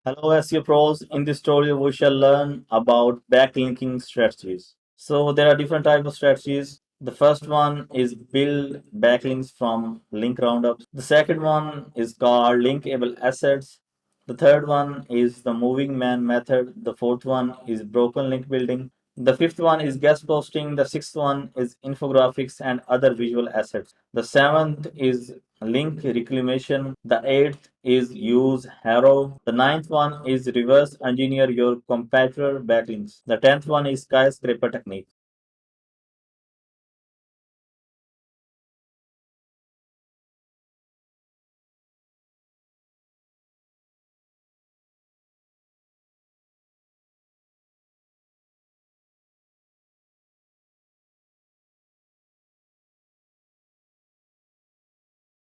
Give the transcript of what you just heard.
Hello, SEO pros. In this tutorial, we shall learn about backlinking strategies. So there are different types of strategies. The first one is build backlinks from link roundups. The second one is called linkable assets. The third one is the moving man method. The fourth one is broken link building. The fifth one is guest posting. The sixth one is infographics and other visual assets. The seventh is link reclamation. The eighth is use Haro. The ninth one is reverse engineer your competitor backlinks. The tenth one is skyscraper technique.